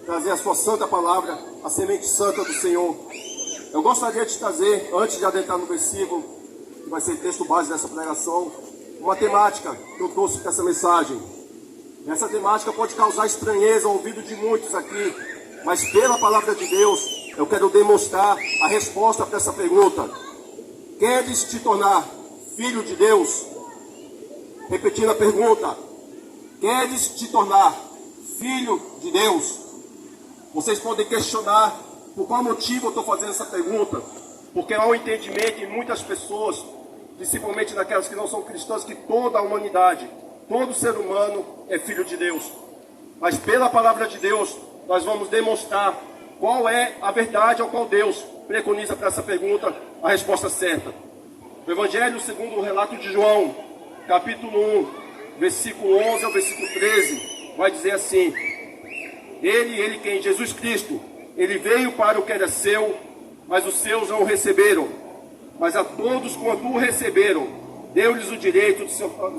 trazer a sua santa palavra, a semente santa do Senhor. Eu gostaria de trazer, antes de adentrar no versículo, que vai ser texto base dessa pregação, uma temática que eu trouxe para essa mensagem. Essa temática pode causar estranheza ao ouvido de muitos aqui, mas pela palavra de Deus, eu quero demonstrar a resposta para essa pergunta. Queres te tornar filho de Deus? Repetindo a pergunta, queres te tornar filho de Deus? Vocês podem questionar por qual motivo eu estou fazendo essa pergunta, porque há um entendimento em muitas pessoas, principalmente naquelas que não são cristãs, que toda a humanidade, todo ser humano é filho de Deus. Mas pela palavra de Deus, nós vamos demonstrar qual é a verdade ao qual Deus preconiza para essa pergunta a resposta certa. O Evangelho segundo o relato de João, capítulo 1, versículo 11 ao versículo 13, vai dizer assim: Ele quem? Jesus Cristo, Ele veio para o que era seu, mas os seus não o receberam. Mas a todos quanto o receberam, deu-lhes o direito de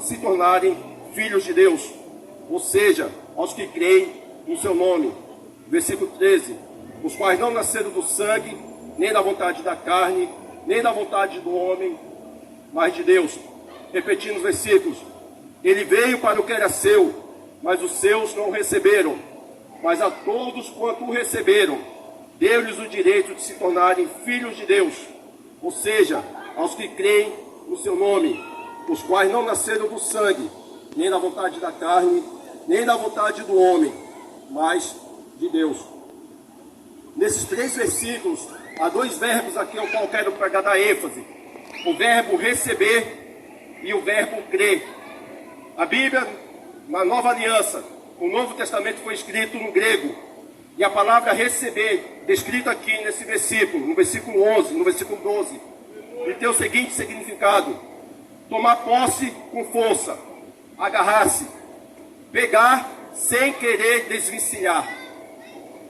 se tornarem filhos de Deus. Ou seja, aos que creem no seu nome. Versículo 13: Os quais não nasceram do sangue, nem da vontade da carne, nem da vontade do homem, mas de Deus. Repetindo os versículos: Ele veio para o que era seu, mas os seus não o receberam. Mas a todos quanto o receberam, deu-lhes o direito de se tornarem filhos de Deus. Ou seja, aos que creem no seu nome, os quais não nasceram do sangue, nem da vontade da carne, nem da vontade do homem, mas de Deus. Nesses 3 versículos, há 2 verbos aqui ao qual quero pegar da ênfase: o verbo receber e o verbo crer. A Bíblia, na Nova Aliança, o Novo Testamento foi escrito no grego, e a palavra receber, descrita aqui nesse versículo, no versículo 11, no versículo 12, ele tem o seguinte significado: tomar posse com força, agarrar-se, pegar sem querer desvencilhar.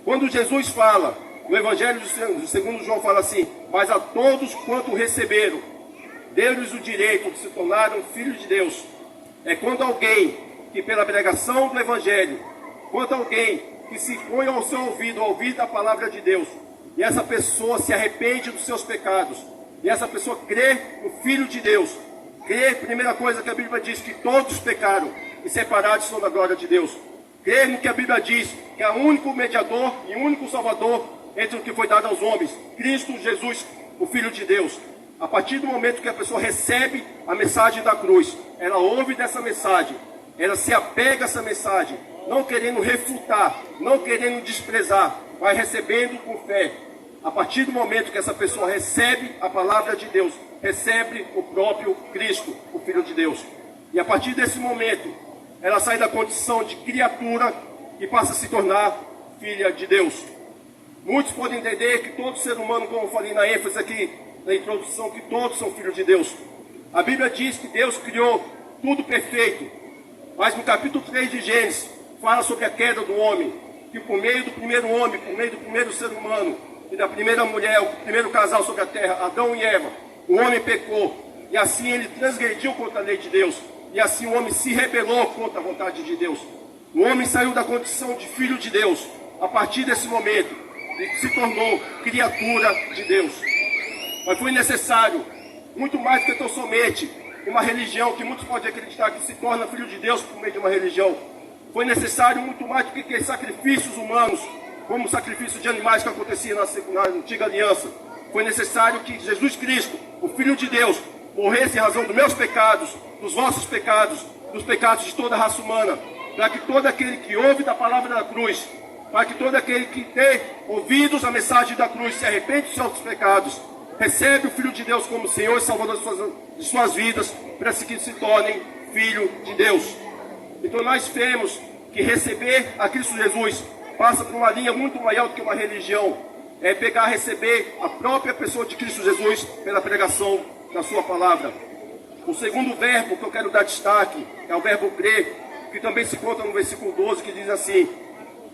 Quando Jesus fala, no Evangelho segundo João fala assim: mas a todos quanto receberam, deu-lhes o direito de se tornarem filhos de Deus. É quando alguém que pela pregação do Evangelho, quando alguém que se põe ao seu ouvido, ao ouvir da palavra de Deus, e essa pessoa se arrepende dos seus pecados, e essa pessoa crê no Filho de Deus, crê, primeira coisa que a Bíblia diz, que todos pecaram e separados são da glória de Deus. Crê no que a Bíblia diz, que é o único mediador e o único salvador entre o que foi dado aos homens, Cristo Jesus, o Filho de Deus. A partir do momento que a pessoa recebe a mensagem da cruz, ela ouve dessa mensagem, ela se apega a essa mensagem, não querendo refutar, não querendo desprezar, vai recebendo com fé. A partir do momento que essa pessoa recebe a palavra de Deus, recebe o próprio Cristo, o Filho de Deus. E a partir desse momento, ela sai da condição de criatura e passa a se tornar filha de Deus. Muitos podem entender que todo ser humano, como eu falei na ênfase aqui, na introdução, que todos são filhos de Deus. A Bíblia diz que Deus criou tudo perfeito, mas no capítulo 3 de Gênesis, fala sobre a queda do homem, que por meio do primeiro homem, por meio do primeiro ser humano, e da primeira mulher, o primeiro casal sobre a terra, Adão e Eva, o homem pecou, e assim ele transgrediu contra a lei de Deus, e assim o homem se rebelou contra a vontade de Deus. O homem saiu da condição de filho de Deus, a partir desse momento, e se tornou criatura de Deus. Mas foi necessário, muito mais do que tão somente uma religião, que muitos podem acreditar que se torna filho de Deus por meio de uma religião. Foi necessário muito mais do que sacrifícios humanos, como o sacrifício de animais que acontecia na antiga aliança. Foi necessário que Jesus Cristo, o Filho de Deus, morresse em razão dos meus pecados, dos vossos pecados, dos pecados de toda a raça humana, para que todo aquele que ouve da palavra da cruz, para que todo aquele que tem ouvidos a mensagem da cruz, se arrepende dos seus pecados, recebe o Filho de Deus como Senhor e Salvador de suas vidas, para que se tornem filho de Deus. Então nós temos que receber a Cristo Jesus, passa por uma linha muito maior do que uma religião, é pegar, receber a própria pessoa de Cristo Jesus pela pregação da sua palavra. O segundo verbo que eu quero dar destaque é o verbo crer, que também se encontra no versículo 12, que diz assim: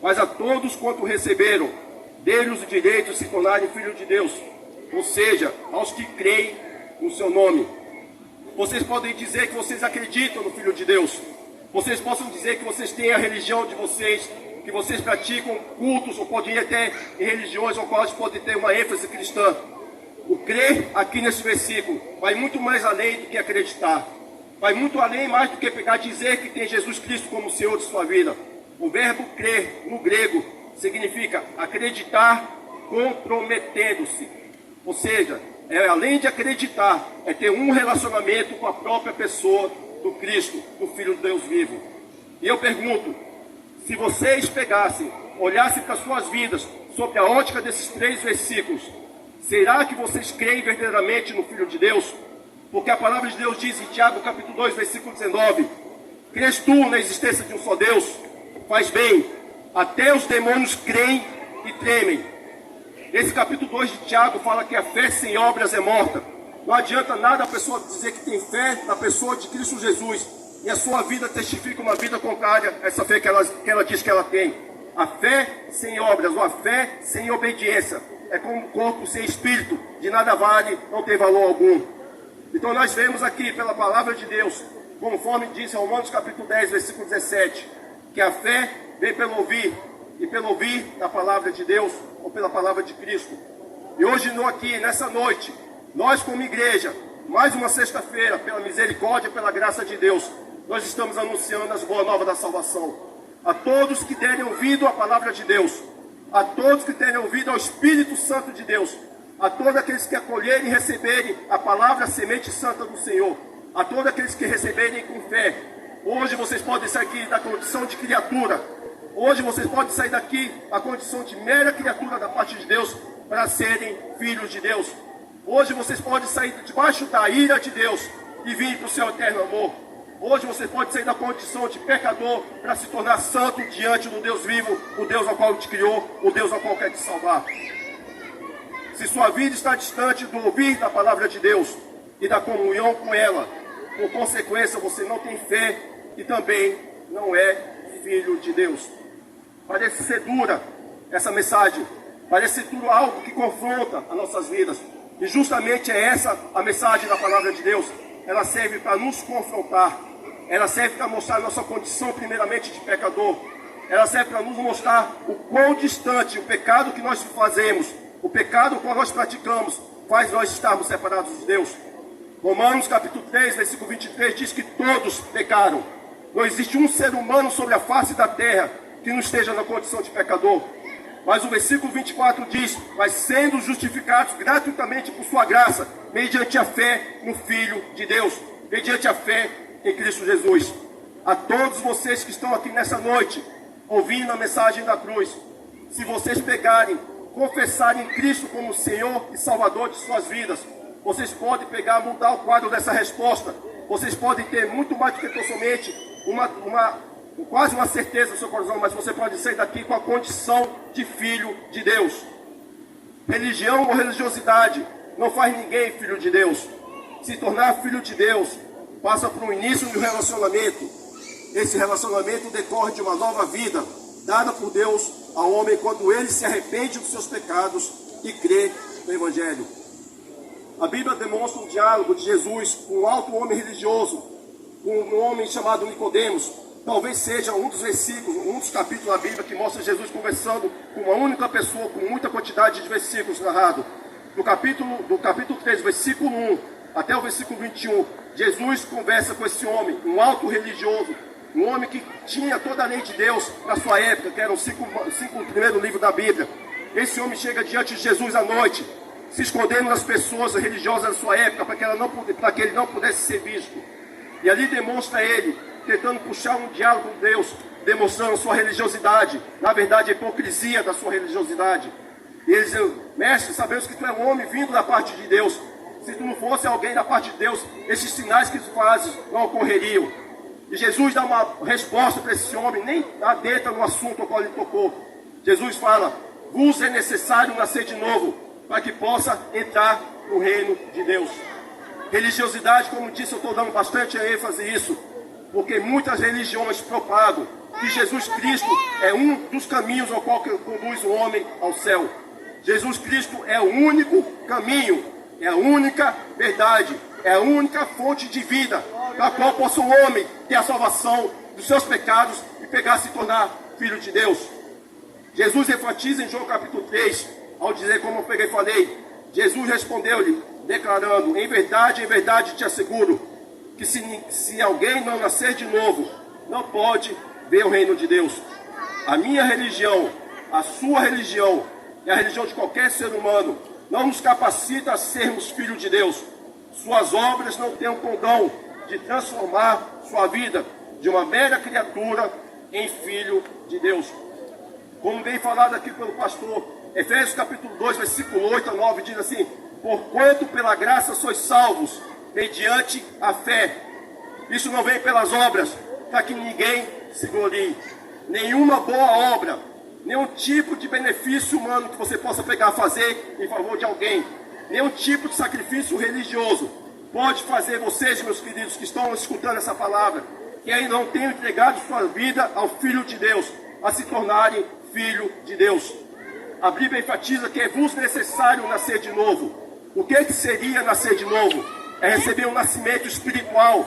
mas a todos quanto receberam, dê-lhes o direito de se tornarem filhos de Deus, ou seja, aos que creem no seu nome. Vocês podem dizer que vocês acreditam no Filho de Deus, vocês possam dizer que vocês têm a religião de vocês, que vocês praticam cultos ou podem ter em religiões ou quais podem ter uma ênfase cristã. O crer aqui nesse versículo vai muito mais além do que acreditar. Vai muito além mais do que pegar e dizer que tem Jesus Cristo como Senhor de sua vida. O verbo crer, no grego, significa acreditar comprometendo-se. Ou seja, além de acreditar, é ter um relacionamento com a própria pessoa do Cristo, do Filho de Deus vivo. E eu pergunto, se vocês pegassem, olhassem para suas vidas, sob a ótica desses 3 versículos, será que vocês creem verdadeiramente no Filho de Deus? Porque a palavra de Deus diz em Tiago capítulo 2, versículo 19, crês tu na existência de um só Deus? Faz bem, até os demônios creem e tremem. Esse capítulo 2 de Tiago fala que a fé sem obras é morta. Não adianta nada a pessoa dizer que tem fé na pessoa de Cristo Jesus e a sua vida testifica uma vida contrária a essa fé que ela diz que ela tem. A fé sem obras, ou a fé sem obediência, é como um corpo sem espírito, de nada vale, não tem valor algum. Então nós vemos aqui pela palavra de Deus, conforme diz em Romanos capítulo 10, versículo 17, que a fé vem pelo ouvir, e pelo ouvir da palavra de Deus, ou pela palavra de Cristo. E hoje aqui, nessa noite, nós como igreja, mais uma sexta-feira, pela misericórdia e pela graça de Deus, nós estamos anunciando as boas novas da salvação. A todos que derem ouvido à palavra de Deus, a todos que terem ouvido ao Espírito Santo de Deus, a todos aqueles que acolherem e receberem a palavra, a semente santa do Senhor, a todos aqueles que receberem com fé. Hoje vocês podem sair aqui da condição de criatura. Hoje vocês podem sair daqui da condição de mera criatura da parte de Deus para serem filhos de Deus. Hoje vocês podem sair debaixo da ira de Deus e vir para o seu eterno amor. Hoje você pode sair da condição de pecador para se tornar santo diante do Deus vivo, o Deus ao qual te criou, o Deus ao qual quer te salvar. Se sua vida está distante do ouvir da palavra de Deus e da comunhão com ela, por consequência você não tem fé e também não é filho de Deus. Parece ser dura essa mensagem, parece ser tudo algo que confronta as nossas vidas. E justamente é essa a mensagem da palavra de Deus. Ela serve para nos confrontar. Ela serve para mostrar a nossa condição primeiramente de pecador. Ela serve para nos mostrar o quão distante o pecado que nós fazemos, o pecado que nós praticamos, faz nós estarmos separados de Deus. Romanos capítulo 3, versículo 23 diz que todos pecaram. Não existe um ser humano sobre a face da terra que não esteja na condição de pecador. Mas o versículo 24 diz, mas sendo justificados gratuitamente por sua graça, mediante a fé no Filho de Deus, mediante a fé em Cristo Jesus. A todos vocês que estão aqui nessa noite, ouvindo a mensagem da cruz, se vocês pegarem, confessarem Cristo como Senhor e Salvador de suas vidas, vocês podem pegar, mudar o quadro dessa resposta. Vocês podem ter muito mais do que somente quase uma certeza no seu coração, mas você pode sair daqui com a condição de filho de Deus. Religião ou religiosidade não faz ninguém filho de Deus. Se tornar filho de Deus passa por um início de um relacionamento. Esse relacionamento decorre de uma nova vida dada por Deus ao homem quando ele se arrepende dos seus pecados e crê no Evangelho. A Bíblia demonstra um diálogo de Jesus com um alto homem religioso, com um homem chamado Nicodemos. Talvez seja um dos versículos, um dos capítulos da Bíblia que mostra Jesus conversando com uma única pessoa, com muita quantidade de versículos narrados. Do capítulo 3, versículo 1 até o versículo 21, Jesus conversa com esse homem, um alto religioso, um homem que tinha toda a lei de Deus na sua época, que eram os cinco primeiros livros da Bíblia. Esse homem chega diante de Jesus à noite, se escondendo das pessoas religiosas da sua época, para que ele não pudesse ser visto. E ali demonstra ele, tentando puxar um diálogo com Deus, demonstrando sua religiosidade, na verdade a hipocrisia da sua religiosidade. E ele diz, mestre, sabemos que tu é um homem vindo da parte de Deus. Se tu não fosse alguém da parte de Deus, esses sinais que tu fazes não ocorreriam. E Jesus dá uma resposta para esse homem, nem adentra no assunto ao qual ele tocou. Jesus fala, vos é necessário nascer de novo, para que possa entrar no reino de Deus. Religiosidade, como disse, eu estou dando bastante ênfase a isso, porque muitas religiões propagam que Jesus Cristo é um dos caminhos ao qual conduz o homem ao céu. Jesus Cristo é o único caminho, é a única verdade, é a única fonte de vida, para a qual possa o homem ter a salvação dos seus pecados e se tornar filho de Deus. Jesus enfatiza em João capítulo 3, ao dizer, como eu peguei e falei, Jesus respondeu-lhe, declarando, em verdade te asseguro, que se alguém não nascer de novo, não pode ver o reino de Deus. A minha religião, a sua religião, e a religião de qualquer ser humano, não nos capacita a sermos filhos de Deus. Suas obras não têm o condão de transformar sua vida de uma mera criatura em filho de Deus. Como bem falado aqui pelo pastor, Efésios capítulo 2, versículo 8 a 9, diz assim, porquanto pela graça sois salvos, mediante a fé. Isso não vem pelas obras, para que ninguém se glorie. Nenhuma boa obra, nenhum tipo de benefício humano que você possa pegar a fazer em favor de alguém, nenhum tipo de sacrifício religioso pode fazer vocês, meus queridos, que estão escutando essa palavra, que ainda não tenham entregado sua vida ao Filho de Deus, a se tornarem filho de Deus. A Bíblia enfatiza que é vos necessário nascer de novo. O que seria nascer de novo? É receber um nascimento espiritual,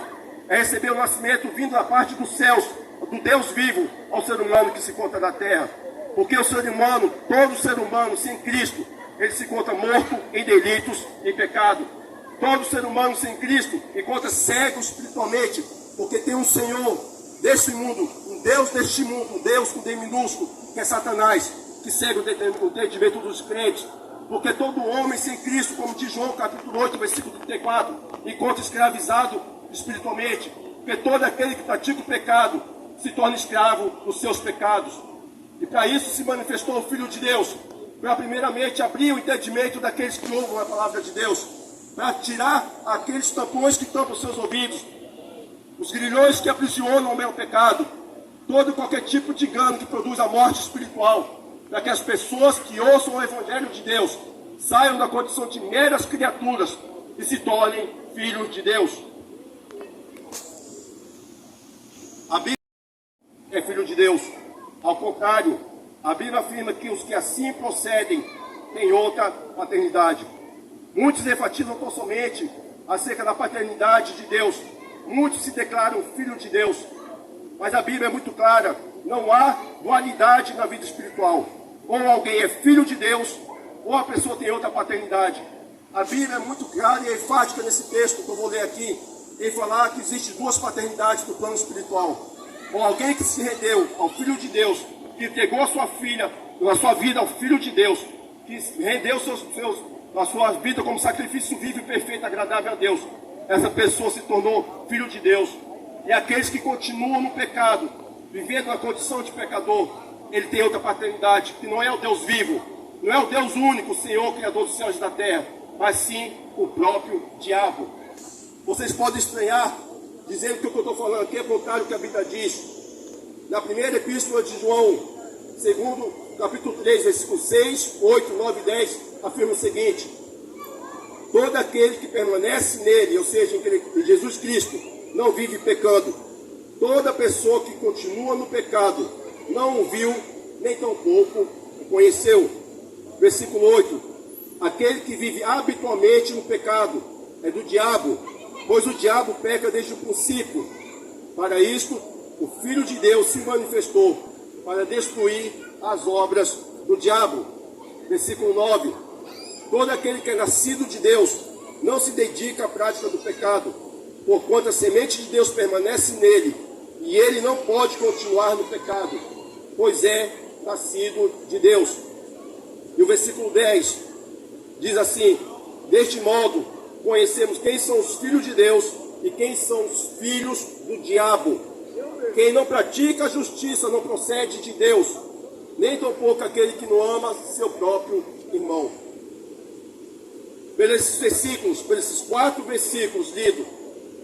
é receber um nascimento vindo da parte dos céus, do Deus vivo, ao ser humano que se encontra na terra. Porque o ser humano, todo ser humano sem Cristo, ele se encontra morto em delitos e pecado. Todo ser humano sem Cristo encontra cego espiritualmente, porque tem um Senhor deste mundo, um Deus deste mundo, um Deus com D minúsculo, que é Satanás, que segue o entendimento dos crentes. Porque todo homem sem Cristo, como diz João capítulo 8, versículo 34, encontra escravizado espiritualmente. Porque todo aquele que pratica o pecado se torna escravo dos seus pecados. E para isso se manifestou o Filho de Deus, para primeiramente abrir o entendimento daqueles que ouvem a palavra de Deus, para tirar aqueles tampões que tampam os seus ouvidos, os grilhões que aprisionam o meu pecado, todo e qualquer tipo de engano que produz a morte espiritual, para que as pessoas que ouçam o Evangelho de Deus saiam da condição de meras criaturas e se tornem filhos de Deus. A Bíblia é filho de Deus. Ao contrário, a Bíblia afirma que os que assim procedem têm outra paternidade. Muitos enfatizam tão somente acerca da paternidade de Deus. Muitos se declaram filho de Deus. Mas a Bíblia é muito clara. Não há dualidade na vida espiritual. Ou alguém é filho de Deus, ou a pessoa tem outra paternidade. A Bíblia é muito clara e enfática nesse texto que eu vou ler aqui, em falar que existem duas paternidades no plano espiritual. Ou alguém que se rendeu ao Filho de Deus, que entregou a sua vida ao Filho de Deus, que rendeu a sua vida como sacrifício vivo e perfeito, agradável a Deus. Essa pessoa se tornou filho de Deus. E aqueles que continuam no pecado, vivendo na condição de pecador, ele tem outra paternidade, que não é o Deus vivo, não é o Deus único, o Senhor, Criador dos céus e da terra, mas sim o próprio diabo. Vocês podem estranhar, dizendo que o que eu estou falando aqui é contrário ao que a Bíblia diz. Na primeira epístola de João, segundo capítulo 3, versículos 6, 8, 9 e 10, afirma o seguinte: todo aquele que permanece nele, ou seja, em Jesus Cristo, não vive pecando. Toda pessoa que continua no pecado não o viu, nem tampouco o conheceu. Versículo 8: aquele que vive habitualmente no pecado é do diabo, pois o diabo peca desde o princípio. Para isto, o Filho de Deus se manifestou, para destruir as obras do diabo. Versículo 9: todo aquele que é nascido de Deus não se dedica à prática do pecado, porquanto a semente de Deus permanece nele, e ele não pode continuar no pecado, pois é nascido de Deus. E o versículo 10 diz assim: deste modo conhecemos quem são os filhos de Deus e quem são os filhos do diabo. Quem não pratica a justiça não procede de Deus, nem tampouco aquele que não ama seu próprio irmão. Pelos esses 4 versículos lidos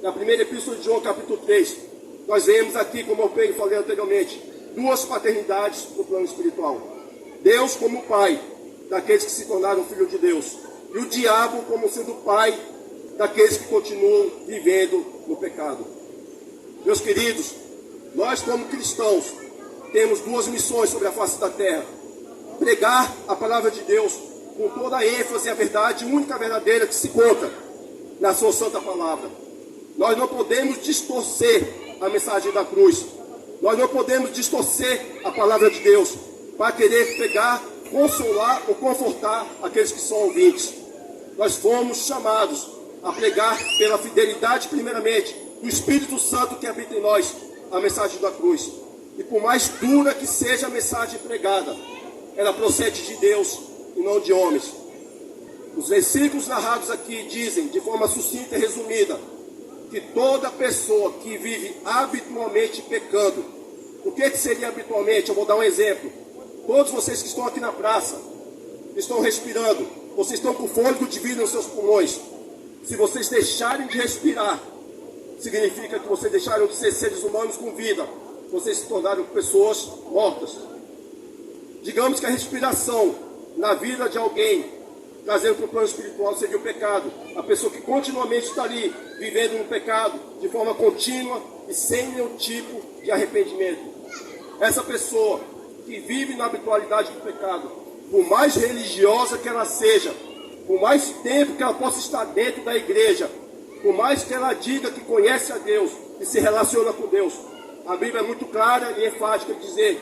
na primeira epístola de João, capítulo 3, nós vemos aqui, como eu falei anteriormente, duas paternidades no plano espiritual. Deus como pai daqueles que se tornaram filhos de Deus, e o diabo como sendo pai daqueles que continuam vivendo no pecado. Meus queridos, nós como cristãos temos duas missões sobre a face da terra: pregar a palavra de Deus com toda a ênfase e a verdade única verdadeira que se conta na sua santa palavra. Nós não podemos distorcer a mensagem da cruz. Nós não podemos distorcer a palavra de Deus. para querer pegar, consolar ou confortar aqueles que são ouvintes. Nós fomos chamados a pregar pela fidelidade, primeiramente, do Espírito Santo que habita em nós, a mensagem da cruz. E por mais dura que seja a mensagem pregada, ela procede de Deus e não de homens. Os versículos narrados aqui dizem, de forma sucinta e resumida, que toda pessoa que vive habitualmente pecando, o que seria habitualmente? Eu vou dar um exemplo. Todos vocês que estão aqui na praça, estão respirando, vocês estão com fôlego de vida nos seus pulmões. Se vocês deixarem de respirar, significa que vocês deixaram de ser seres humanos com vida. Vocês se tornaram pessoas mortas. Digamos que a respiração na vida de alguém, trazendo para o plano espiritual, seria o pecado. A pessoa que continuamente está ali, vivendo no pecado, de forma contínua e sem nenhum tipo de arrependimento. Essa pessoa que vive na habitualidade do pecado, por mais religiosa que ela seja, por mais tempo que ela possa estar dentro da igreja, por mais que ela diga que conhece a Deus e se relaciona com Deus, a Bíblia é muito clara e enfática em dizer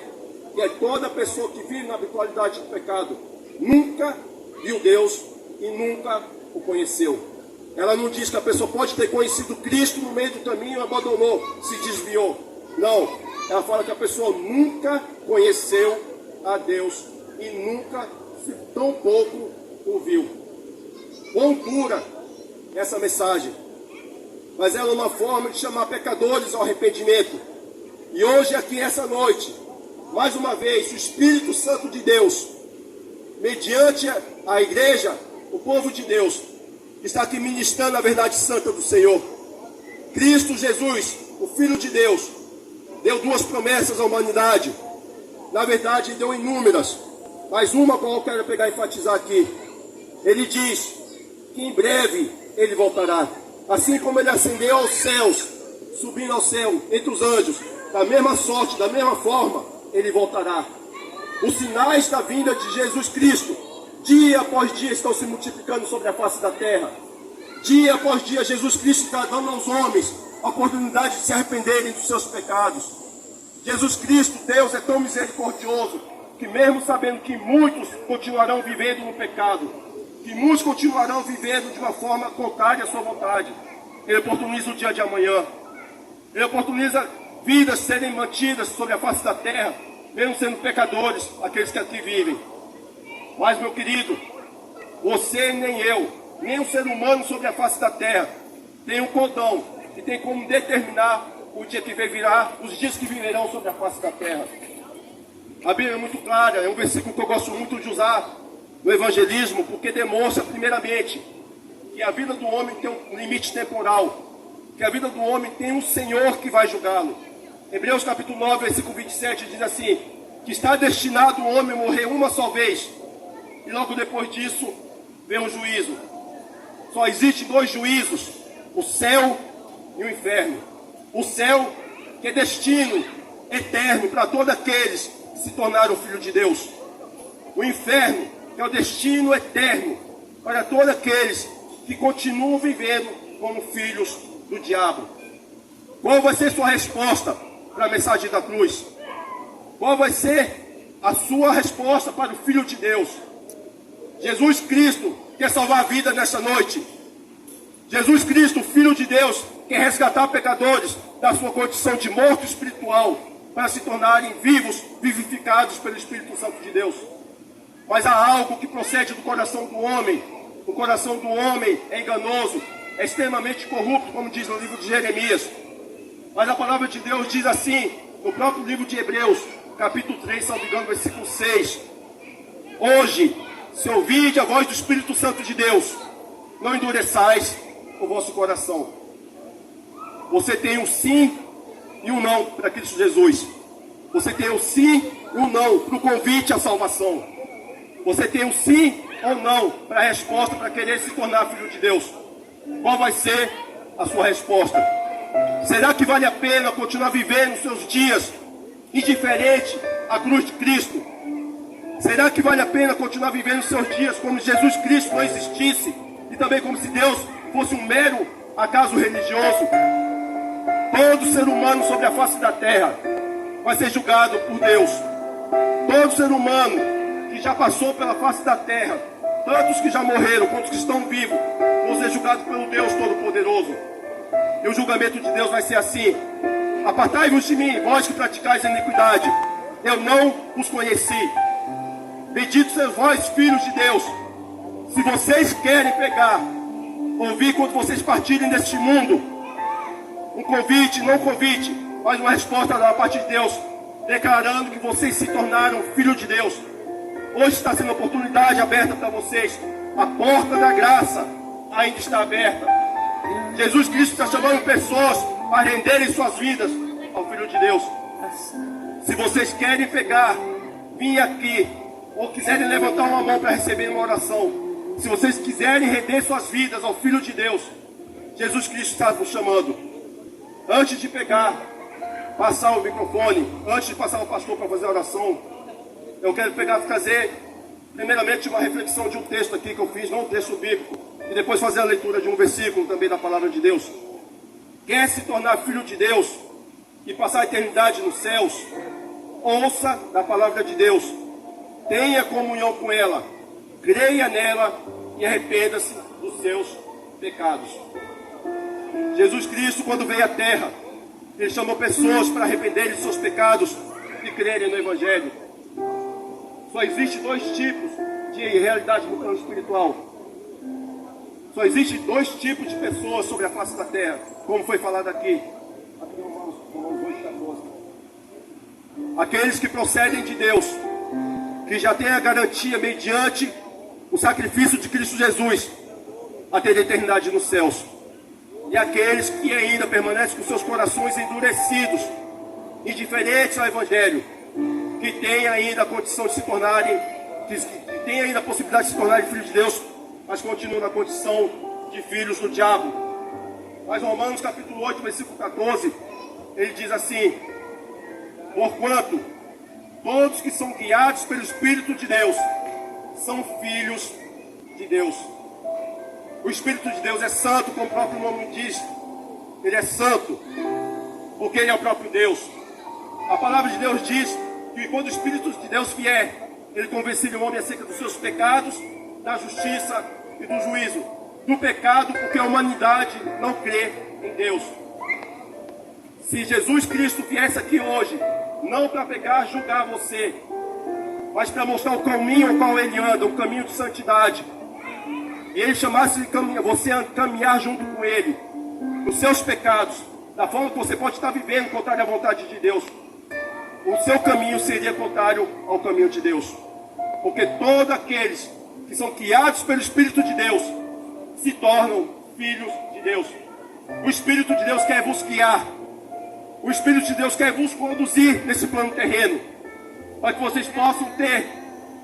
que é toda pessoa que vive na habitualidade do pecado nunca viu Deus e nunca o conheceu. Ela não diz que a pessoa pode ter conhecido Cristo no meio do caminho, abandonou, se desviou. Não, ela fala que a pessoa nunca conheceu a Deus e nunca, tão pouco, o viu. Quão dura essa mensagem, mas ela é uma forma de chamar pecadores ao arrependimento. E hoje aqui, essa noite, mais uma vez, o Espírito Santo de Deus, mediante a igreja, o povo de Deus, está aqui ministrando a verdade santa do Senhor. Cristo Jesus, o Filho de Deus, deu duas promessas à humanidade. Na verdade, deu inúmeras, mas uma qual eu quero pegar e enfatizar aqui. Ele diz que em breve ele voltará. Assim como ele ascendeu aos céus, subindo ao céu entre os anjos, da mesma sorte, da mesma forma, ele voltará. Os sinais da vinda de Jesus Cristo, dia após dia, estão se multiplicando sobre a face da terra. Dia após dia, Jesus Cristo está dando aos homens a oportunidade de se arrependerem dos seus pecados. Jesus Cristo, Deus, é tão misericordioso, que mesmo sabendo que muitos continuarão vivendo no pecado, que muitos continuarão vivendo de uma forma contrária à sua vontade, Ele oportuniza o dia de amanhã. Ele oportuniza vidas serem mantidas sobre a face da terra, mesmo sendo pecadores, aqueles que aqui vivem. Mas, meu querido, você nem eu, nem um ser humano sobre a face da terra, tem um condão que tem como determinar o dia que virá, os dias que virão sobre a face da terra. A Bíblia é muito clara, é um versículo que eu gosto muito de usar no evangelismo, porque demonstra, primeiramente, que a vida do homem tem um limite temporal, que a vida do homem tem um Senhor que vai julgá-lo. Hebreus capítulo 9, versículo 27 diz assim, que está destinado o homem morrer uma só vez, e logo depois disso vem o juízo. Só existem dois juízos, o céu e o inferno. O céu, que é destino eterno para todos aqueles que se tornaram filhos de Deus. O inferno, que é o destino eterno para todos aqueles que continuam vivendo como filhos do diabo. Qual vai ser sua resposta para a mensagem da cruz? Qual vai ser a sua resposta para o Filho de Deus? Jesus Cristo quer salvar a vida nessa noite. Jesus Cristo, Filho de Deus, quer resgatar pecadores da sua condição de morto espiritual para se tornarem vivos, vivificados pelo Espírito Santo de Deus. Mas há algo que procede do coração do homem. O coração do homem é enganoso, é extremamente corrupto, como diz no livro de Jeremias. Mas a palavra de Deus diz assim, no próprio livro de Hebreus, capítulo 3, salvo engano, versículo 6. Hoje, se ouvirdes a voz do Espírito Santo de Deus, não endureçais o vosso coração. Você tem um sim e um não para Cristo Jesus. Você tem um sim e um não para o convite à salvação. Você tem um sim ou não para a resposta para querer se tornar filho de Deus. Qual vai ser a sua resposta? Será que vale a pena continuar vivendo os seus dias indiferente à cruz de Cristo? Será que vale a pena continuar vivendo os seus dias como se Jesus Cristo não existisse? E também como se Deus fosse um mero acaso religioso? Todo ser humano sobre a face da terra vai ser julgado por Deus. Todo ser humano que já passou pela face da terra, tanto os que já morreram quanto os que estão vivos, vão ser julgados pelo Deus Todo-Poderoso. E o julgamento de Deus vai ser assim: apartai-vos de mim, vós que praticais a iniquidade, eu não os conheci. Benditos sejam vós, filhos de Deus. Se vocês querem pegar, ouvir quando vocês partirem deste mundo, um convite, não convite, mas uma resposta da parte de Deus, declarando que vocês se tornaram filhos de Deus. Hoje está sendo a oportunidade aberta para vocês. A porta da graça ainda está aberta. Jesus Cristo está chamando pessoas para renderem suas vidas ao Filho de Deus. Se vocês querem pegar, vir aqui, ou quiserem levantar uma mão para receber uma oração, se vocês quiserem render suas vidas ao Filho de Deus, Jesus Cristo está nos chamando. Antes de pegar, passar o microfone, antes de passar o pastor para fazer a oração, eu quero trazer primeiramente uma reflexão de um texto aqui que eu fiz, não um texto bíblico, e depois fazer a leitura de um versículo também da palavra de Deus. Quer se tornar filho de Deus e passar a eternidade nos céus? Ouça da palavra de Deus, tenha comunhão com ela, creia nela e arrependa-se dos seus pecados. Jesus Cristo, quando veio à terra, ele chamou pessoas para arrependerem de seus pecados e crerem no Evangelho. Só existe dois tipos de realidade no plano espiritual. Só existe dois tipos de pessoas sobre a face da terra, como foi falado aqui. Aqueles que procedem de Deus, que já têm a garantia mediante o sacrifício de Cristo Jesus a ter a eternidade nos céus. E aqueles que ainda permanecem com seus corações endurecidos, indiferentes ao Evangelho, que têm ainda a condição de se tornarem, que têm ainda a possibilidade de se tornarem filhos de Deus, mas continuam na condição de filhos do diabo. Mas Romanos capítulo 8, versículo 14, ele diz assim: porquanto todos que são guiados pelo Espírito de Deus são filhos de Deus. O Espírito de Deus é santo, como o próprio nome diz. Ele é santo, porque ele é o próprio Deus. A palavra de Deus diz que quando o Espírito de Deus vier, ele convenceria o homem acerca dos seus pecados, da justiça e do juízo. Do pecado, porque a humanidade não crê em Deus. Se Jesus Cristo viesse aqui hoje, não para pegar e julgar você, mas para mostrar o caminho ao qual ele anda, o caminho de santidade, e ele chamasse você a caminhar junto com ele, os seus pecados, da forma que você pode estar vivendo contrário à vontade de Deus, o seu caminho seria contrário ao caminho de Deus. Porque todos aqueles que são guiados pelo Espírito de Deus se tornam filhos de Deus. O Espírito de Deus quer vos guiar. O Espírito de Deus quer vos conduzir nesse plano terreno, para que vocês possam ter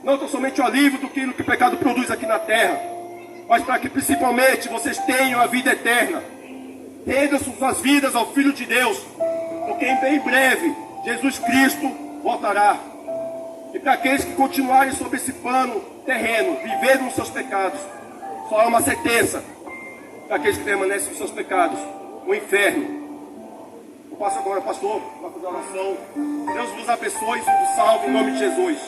não tão somente o alívio do que o pecado produz aqui na terra, mas para que principalmente vocês tenham a vida eterna. Rendam suas vidas ao Filho de Deus, porque em breve Jesus Cristo voltará. E para aqueles que continuarem sobre esse plano terreno, vivendo nos seus pecados, só há uma sentença: para aqueles que permanecem nos seus pecados, o inferno. Eu passo agora, pastor, para fazer a oração. Deus vos abençoe e vos salve em nome de Jesus.